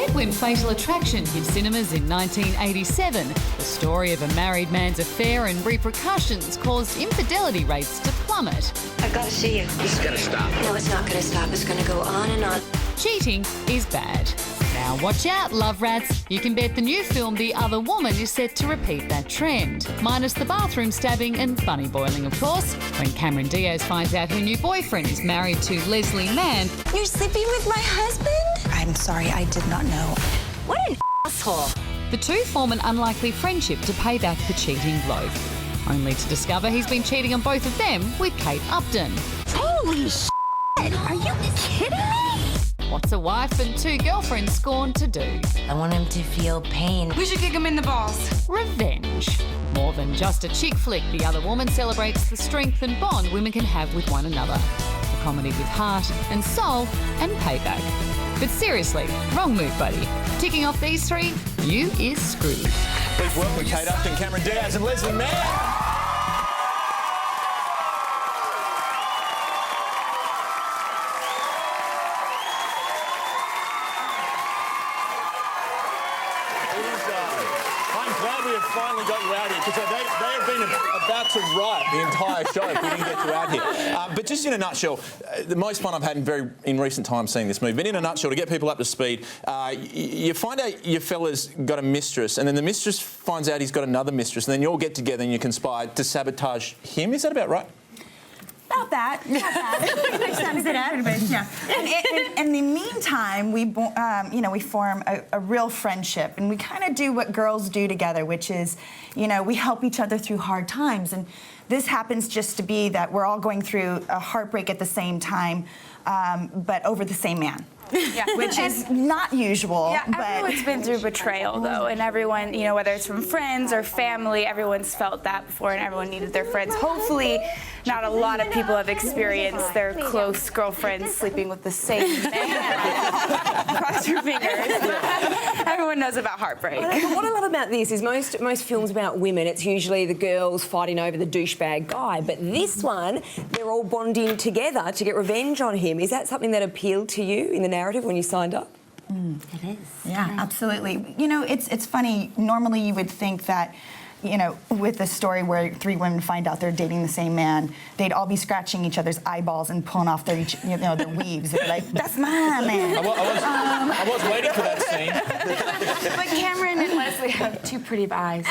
Forget when Fatal Attraction hit cinemas in 1987. The story of a married man's affair and repercussions caused infidelity rates to plummet. I gotta see you. This is gonna stop. No, it's not gonna stop. It's gonna go on and on. Cheating is bad. Now watch out, love rats. You can bet the new film The Other Woman is set to repeat that trend. Minus the bathroom stabbing and bunny boiling, of course. When Cameron Diaz finds out her new boyfriend is married to Leslie Mann. You're sleeping with my husband? I'm sorry, I did not know. What an asshole. The two form an unlikely friendship to pay back the cheating bloke. Only to discover he's been cheating on both of them with Kate Upton. Holy shit! Are you kidding me? What's a wife and two girlfriends scorned to do? I want him to feel pain. We should kick him in the balls. Revenge. More than just a chick flick, The Other Woman celebrates the strength and bond women can have with one another. A comedy with heart and soul and payback. But seriously, wrong move, buddy. Ticking off these three, you is screwed. Please welcome Kate Upton, Cameron Diaz and Leslie Mann. I'm glad we have finally got you out here because they have been about to write the entire show if we didn't get you out here. But just in a nutshell, the most fun I've had in recent times seeing this movie. But in a nutshell, to get people up to speed, you find out your fella's got a mistress, and then the mistress finds out he's got another mistress, and then you all get together and you conspire to sabotage him. Is that about right? About that. Which sums it up. Yeah. And in the meantime, we form a real friendship, and we kind of do what girls do together, which is, we help each other through hard times. And this happens just to be that we're all going through a heartbreak at the same time, but over the same man. Yeah. Which is not usual. Yeah, but everyone's been through betrayal, though, and everyone, whether it's from friends or family, everyone's felt that before, and everyone needed their friends. Hopefully, not a lot of people have experienced their close girlfriends sleeping with the same man. Cross your fingers. Everyone knows about heartbreak. What I love about this is most films about women, it's usually the girls fighting over the douchebag guy, but this one, they're all bonding together to get revenge on him. Is that something that appealed to you in the narrative when you signed up? It is. Yeah, absolutely. It's funny. Normally you would think that, with a story where three women find out they're dating the same man, they'd all be scratching each other's eyeballs and pulling off their weaves. They'd be like, that's my man. I was waiting for that scene. But Cameron and Leslie have two pretty eyes.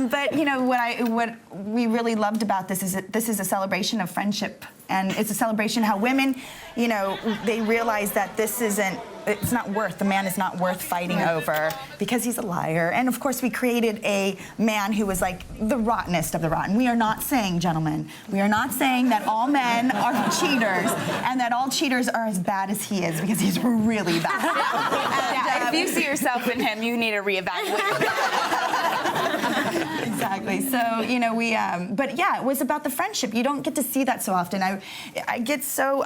But what we really loved about this is that this is a celebration of friendship, and it's a celebration how women, they realize that the man is not worth fighting over because he's a liar. And of course we created a man who was like the rottenest of the rotten. We are not saying, gentlemen, we are not saying that all men are cheaters and that all cheaters are as bad as he is, because he's really bad. If you see yourself in him, you need to reevaluate. Exactly. So, but yeah, it was about the friendship. You don't get to see that so often. I get so,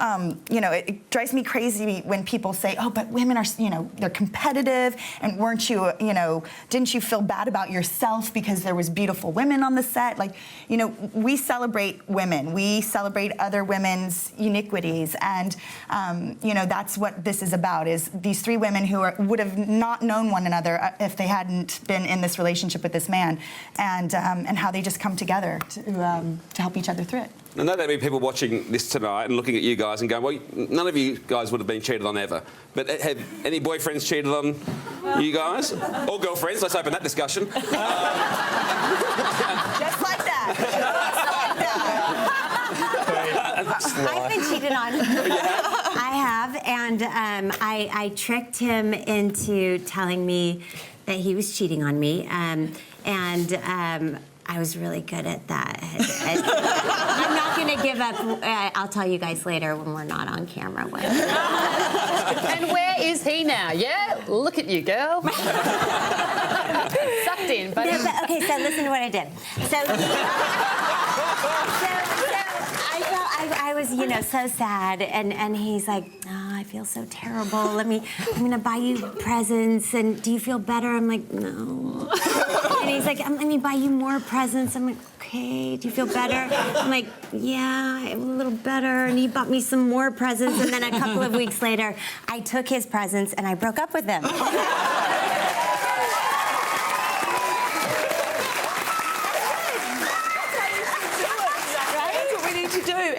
it drives me crazy when people say, oh, but women are, they're competitive, and didn't you feel bad about yourself because there was beautiful women on the set? Like, we celebrate women. We celebrate other women's iniquities, and, that's what this is about, is these three women who would have not known one another if they hadn't been in this relationship with this man, and how they just come together to help each other through it. I know there'll be people watching this tonight and looking at you guys and going, well, none of you guys would have been cheated on ever. But have any boyfriends cheated on you guys? Or girlfriends? Let's open that discussion. Just like that. Just like that. I've been cheated on. I have, and I tricked him into telling me that he was cheating on me, and I was really good at that. I'm not going to give up. I'll tell you guys later when we're not on camera. And where is he now? Yeah? Look at you, girl. Sucked in, but... Okay, so listen to what I did. So I I was, so sad, and he's like, oh, I feel so terrible. I'm gonna buy you presents, and do you feel better? I'm like, no. And he's like, let me buy you more presents. I'm like, okay, do you feel better? I'm like, yeah, I'm a little better. And he bought me some more presents, and then a couple of weeks later, I took his presents and I broke up with him.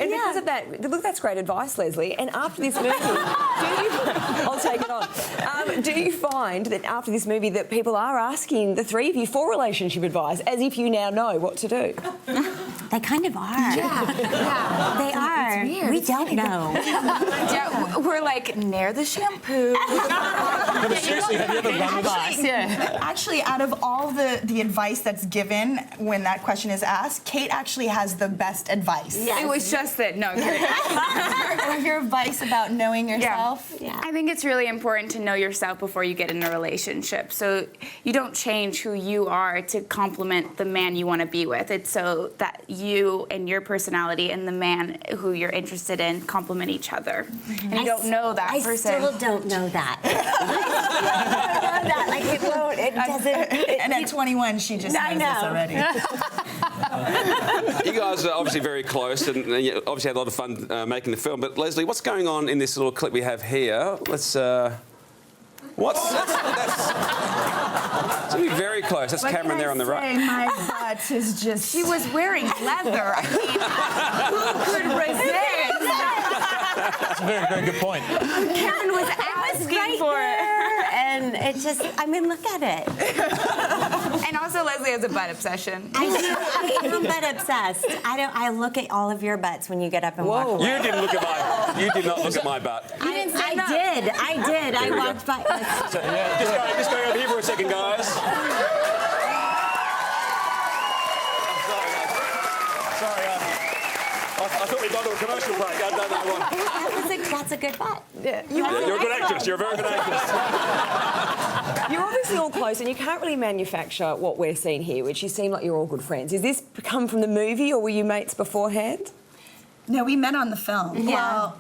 And because of that, look, that's great advice, Leslie. And after this movie, I'll take it on. Do you find that after this movie that people are asking the three of you for relationship advice, as if you now know what to do? They kind of are. Yeah. They are. It's weird. We don't know. Yeah, we're like, near the shampoo. No, but seriously, have you ever run with us? Actually, out of all the advice that's given when that question is asked, Kate actually has the best advice. It was just that, no, Your advice about knowing yourself? Yeah. I think it's really important to know yourself before you get in a relationship. So you don't change who you are to complement the man you want to be with. It's so that you and your personality and the man who you're interested in complement each other. And you don't know that person. I still don't know that. I don't know that. Like, it won't. It doesn't. And at 21, she just knows this already. You guys are obviously very close and you obviously had a lot of fun making the film. But Leslie, what's going on in this little clip we have here? Let's. That's very close. That's Cameron there on the right. My butt is just. She was wearing leather. I mean, who could resist? That's a very, very good point. Cameron was asking for it. And it just, look at it. And also, Leslie has a butt obsession. I am butt obsessed. I look at all of your butts when you get up and walk away. You didn't look at my. You did not look at my butt. I did. I walked by. So, just going over here for a second, guys. I thought we'd gone to a commercial break. I don't know why. That's a good butt. Yeah. You're a good actress. You're a very good actress. You're obviously all close, and you can't really manufacture what we're seeing here, which you seem like you're all good friends. Is this come from the movie, or were you mates beforehand? No, we met on the film. Yeah. Well,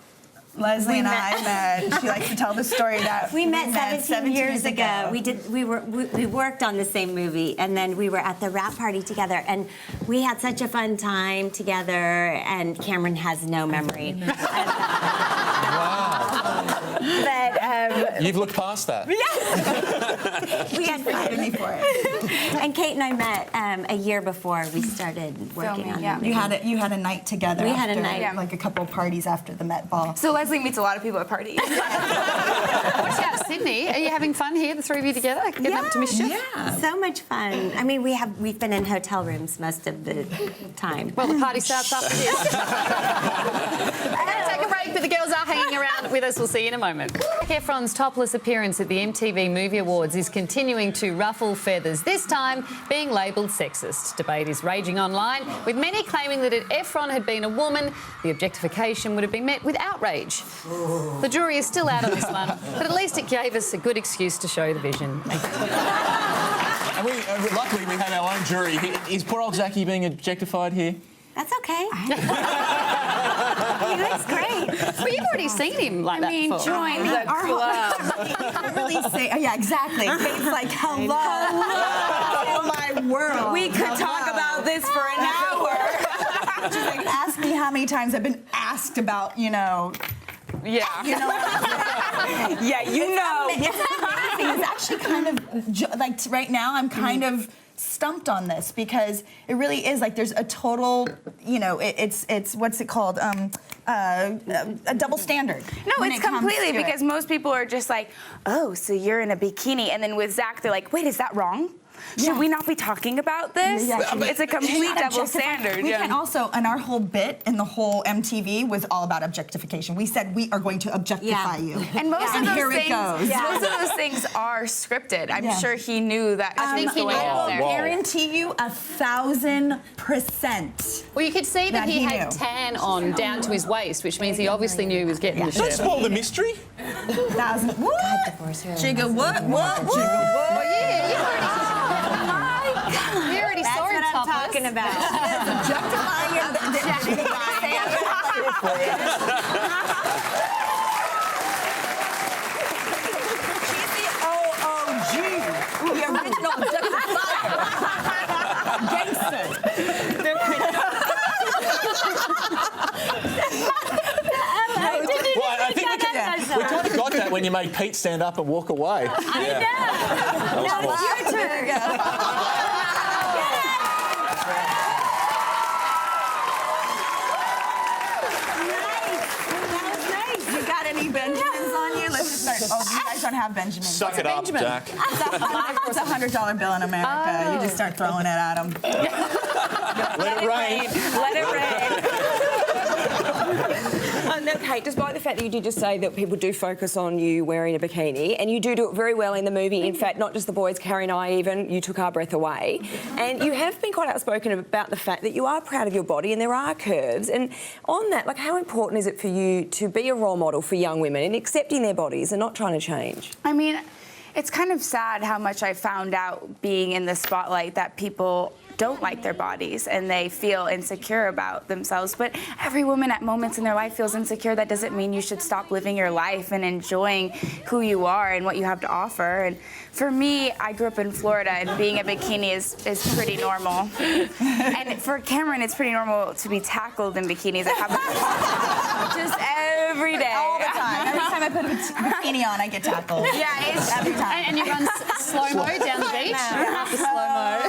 Leslie and I met. She likes to tell the story that We met 17 years ago. We worked on the same movie, and then we were at the wrap party together, and we had such a fun time together. And Cameron has no memory. But You've looked past that. we had fun. me for it. And Kate and I met a year before we started working on the movie. You had a night together. We had a after, night. like a couple of parties after the Met Ball. So Leslie meets a lot of people at parties. Watch out, Sydney. Are you having fun here, the three of you together, getting up to mischief? Yeah. So much fun. I mean, we've been in hotel rooms most of the time. Well, the party starts after this. We're going to take a break, but the girls are hanging around with us. We'll see you in a moment. Zac Efron's topless appearance at the MTV Movie Awards is continuing to ruffle feathers, this time being labelled sexist. Debate is raging online, with many claiming that if Efron had been a woman, the objectification would have been met with outrage. The jury is still out on this one, but at least it gave us a good excuse to show the vision. And luckily, we had our own jury. Is poor old Zachy being objectified here? That's okay. He looks great. But you've already seen him like that before. Join the club. You can't really say. Oh, yeah, exactly. Kate's like, hello. Oh, my world. We could talk about this for an hour. She's like, ask me how many times I've been asked about, Yeah. Yeah, you know. It's amazing. It's actually kind of, like, right now, I'm kind of stumped on this because it really is like there's a total, it's what's it called? A double standard. No, it's completely because most people are just like, oh, so you're in a bikini. And then with Zac, they're like, wait, is that wrong? Should we not be talking about this? Yeah. It's a complete double standard. We can also, and our whole bit in the whole MTV was all about objectification. We said we are going to objectify you. And most of those here things, it goes. most of those things are scripted. I'm sure he knew that. I will Whoa. guarantee you 1,000%. Well, you could see that he had knew. tan on down to his waist, which means he obviously knew he was getting the Don't shirt. spoil the mystery. 1,000. What? Jigga what? What? Well, yeah, you already saw him That's what I'm topless. talking about. Objectifying. for you. She's the OOG, the original Objectification. Gangster. Well, I think we kind of got that when you made Pete stand up and walk away. I know. Now it's your turn. You got any Benjamins on you? Let's just start. Oh, you guys don't have Benjamins. Suck it up, Jack. It's a $100 bill in America. You just start throwing it at them. Let it rain. Let it rain. No, Kate, despite the fact that you did just say that people do focus on you wearing a bikini, and you do it very well in the movie. In fact, not just the boys, Carrie and I even, you took our breath away. And you have been quite outspoken about the fact that you are proud of your body and there are curves. And on that, like, how important is it for you to be a role model for young women and accepting their bodies and not trying to change? I mean, it's kind of sad how much I found out being in the spotlight that people don't like their bodies and they feel insecure about themselves. But every woman at moments in their life feels insecure. That doesn't mean you should stop living your life and enjoying who you are and what you have to offer. And for me, I grew up in Florida, and being a bikini is pretty normal. And for Cameron, it's pretty normal to be tackled in bikinis. It happens just every day. All the time. Every time I put a bikini on, I get tackled. Yeah, it's every time. And you run slow-mo down the beach? After slow-mo.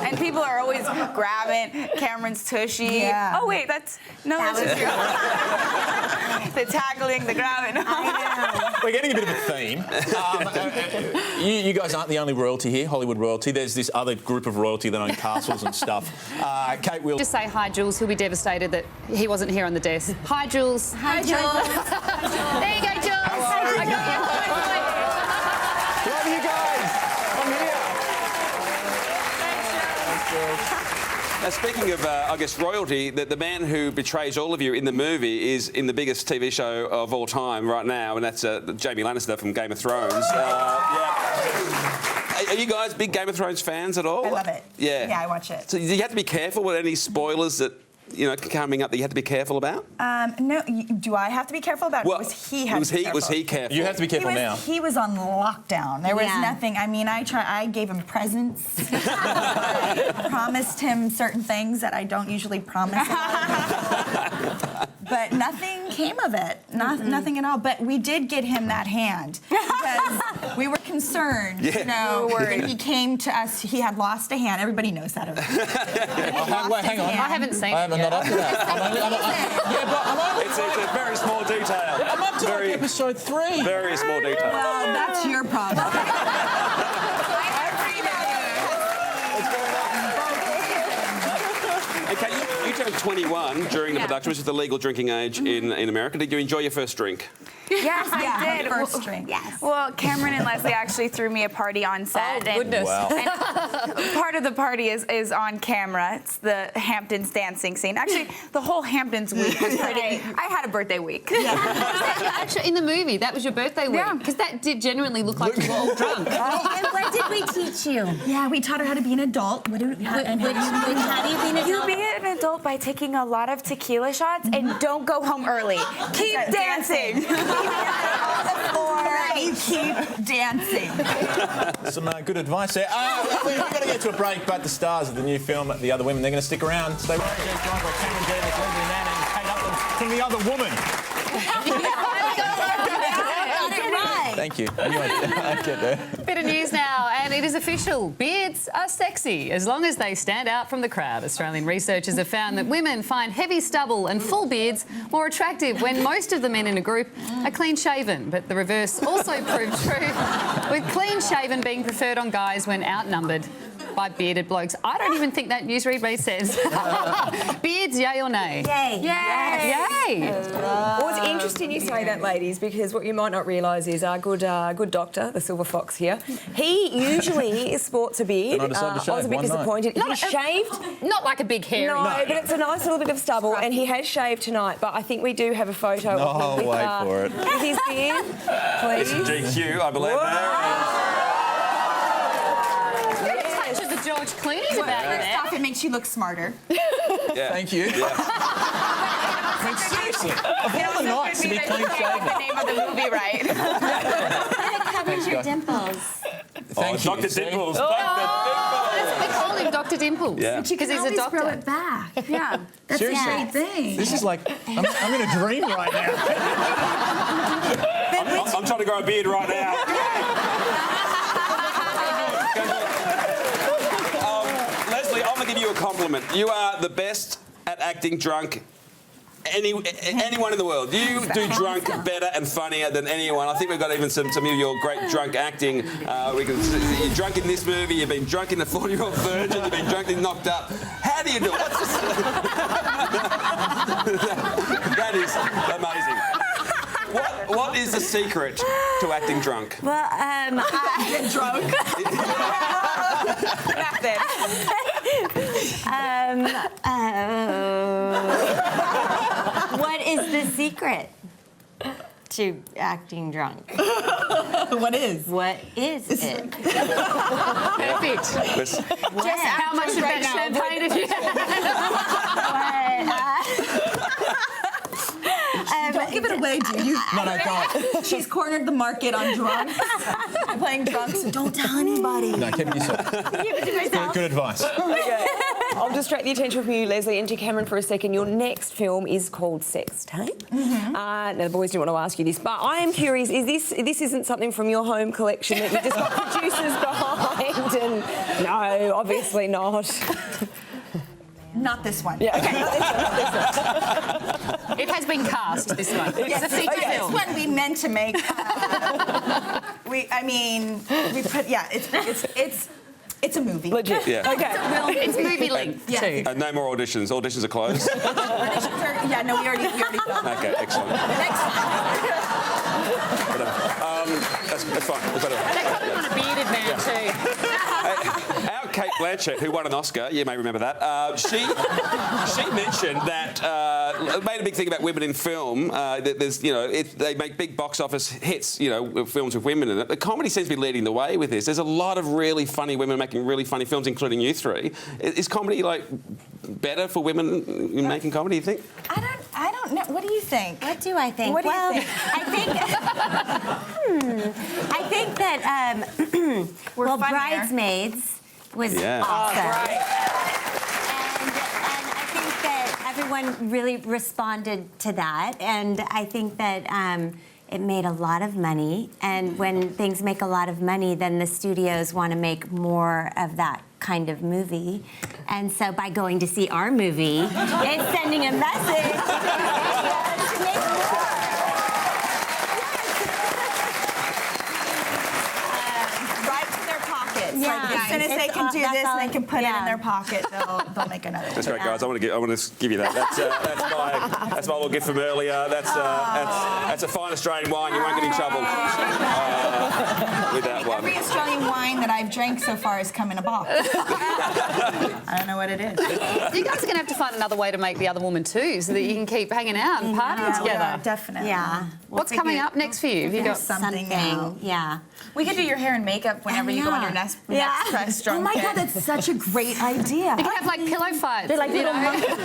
And people are always grabbing Cameron's tushy. Yeah. Oh wait, that's just the tackling, the grabbing. We're getting a bit of a theme. You guys aren't the only royalty here, Hollywood royalty. There's this other group of royalty that own castles and stuff. Kate will Just say hi, Jules. He'll be devastated that he wasn't here on the desk. Hi, Jules. Hi, Jules. There you go, Jules. Hello. I got you. Love you guys. I'm here. Now, speaking of, I guess, royalty, the man who betrays all of you in the movie is in the biggest TV show of all time right now, and that's Jamie Lannister from Game of Thrones. Are you guys big Game of Thrones fans at all? I love it. Yeah. Yeah, I watch it. So you have to be careful with any spoilers that, you know, coming up that you have to be careful about? No, do I have to be careful about it? Well, Was he careful? You have to be careful now. He was on lockdown. There was Yeah. nothing. I mean, I gave him presents. I promised him certain things that I don't usually promise. But nothing came of it. Nothing at all. But we did get him that hand because we were concerned. Yeah. You know, when he came to us, he had lost a hand. Everybody knows that already. Wait, hang on. I haven't seen I'm it not yet. up to that. I'm only It's a very small detail. I'm up to like episode 3. Very small detail. Well, that's your problem. Okay, you turned 21 during the production, which is the legal drinking age in America. Did you enjoy your first drink? Yes, I Yeah, did. first drink. Yes. Well, Cameron and Leslie actually threw me a party on set. Oh, goodness. Wow. And part of the party is on camera. It's the Hamptons dancing scene. Actually, the whole Hamptons week was pretty. I had a birthday week. Actually, in the movie, that was your birthday week. Yeah. Because that did genuinely look like you were all drunk. And what did we teach you? Yeah, we taught her how to be an adult. How do you be an adult? You be an adult by taking a lot of tequila shots and don't go home early. Keep dancing. You keep dancing. Some good advice there. We've got to get to a break, but the stars of the new film, The Other Women, they're going to stick around. Stay with us. Joined by Cameron, Diaz and Leslie Mann and Kate Upton from The Other Woman. Thank you. Anyway, I get there. Bit of news now, and it is official. Beards are sexy as long as they stand out from the crowd. Australian researchers have found that women find heavy stubble and full beards more attractive when most of the men in a group are clean-shaven. But the reverse also proved true, with clean-shaven being preferred on guys when outnumbered by bearded blokes. I don't even think that newsread made sense. Beards, yay or nay? Yay. Yay. Yay. Well, it's interesting you say that, ladies, because what you might not realise is our good doctor, the Silver Fox here, he usually sports a beard. And I decided to shave I was a bit one night. disappointed. He shaved. Not like a big hairy. No, but it's a nice little bit of stubble, and he has shaved tonight. But I think we do have a photo of him with, wait for it. with his beard. Please. GQ, I believe. Touch of the George Clooney about it. First off, it makes you look smarter. Yeah. Thank you. Yeah. I mean, seriously, of all the nights to be clean The shaven. name of the movie, right? Cover your dimples. Thank you. Dr. See? Dimples. That's what we call him, Dr. Dimples. Yeah. Because he's a doctor. grow it back. Yeah. That's Seriously. the great thing. This is like, I'm in a dream right now. I'm trying to grow a beard right now. Leslie, I'm going to give you a compliment. You are the best at acting drunk anyone in the world. You do drunk better and funnier than anyone. I think we've got even some of your great drunk acting. You're drunk in this movie, you've been drunk in The 40-Year-Old Virgin, you've been drunk in Knocked Up. How do you do it? What's this? That is amazing. What is the secret to acting drunk? Well, Drunk. what is the secret to acting drunk? What is? What is it? Perfect. Let's- Just how much of that champagne have you had? Don't give it away, do you? No, don't. She's cornered the market on drunks. I'm playing drunks. Don't tell anybody. No, keep it yourself. Good advice. Okay. I'll distract the attention from you, Leslie, and to Cameron for a second. Your next film is called Sex Tape. Now, the boys didn't want to ask you this, but I am curious, this isn't something from your home collection that you just got producers behind? And no, obviously not. Not this one. Yeah, okay, not this one. It has been cast, this one. It's a feature This film. one we meant to make. We put. Yeah, it's a movie. Legit. Yeah. Okay. It's movie length, Yeah. too. No more auditions. Auditions are closed. Yeah, no, we already done. Okay, excellent. Next That's fine. We've got to- They're coming on a bearded man, too. Our Kate Blanchett, who won an Oscar, you may remember that, she mentioned that, made a big thing about women in film, that there's, they make big box office hits, films with women in it. The comedy seems to be leading the way with this. There's a lot of really funny women making really funny films, including you three. Is comedy, better for women in making comedy, you think? I don't know. What do you think? What do I think? What do you well, think? I think that We're funnier. Bridesmaids was Yeah. awesome. Oh, right. And I think that everyone really responded to that, and I think that it made a lot of money. And when things make a lot of money, then the studios want to make more of that kind of movie. And so by going to see our movie, it's sending a message to make more. Right to their pockets. Yeah. As soon as they can do That's this all- and they can put it yeah. in their pocket, they'll make another. That's great, guys. I want to give you that. That's my little gift from earlier. That's a fine Australian wine. You won't get in trouble with that one. Every Australian wine that I've drank so far has come in a box. I don't know what it is. You guys are going to have to find another way to make the other woman, too, so that you can keep hanging out and partying together. Yeah, definitely. Yeah. What's coming up next for you? Have you got something out. Yeah. We could do your hair and makeup whenever you go on your next press drunk. Oh my God, that's such a great idea. You can have pillow fights. They're like little monkeys.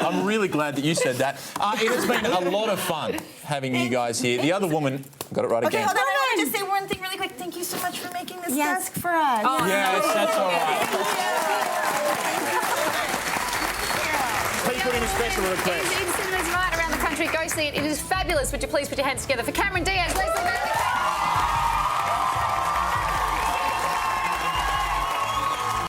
I'm really glad that you said that. It has been a lot of fun having you guys here. The other woman got it right Okay, again. hold on. I want to just say one thing really quick. Thank you so much for making this Yes. desk for us. Yes, that's all right. Please put in a special It's request. in cinemas right around the country. Go see it. It is fabulous. Would you please put your hands together for Cameron Diaz, Leslie Mann.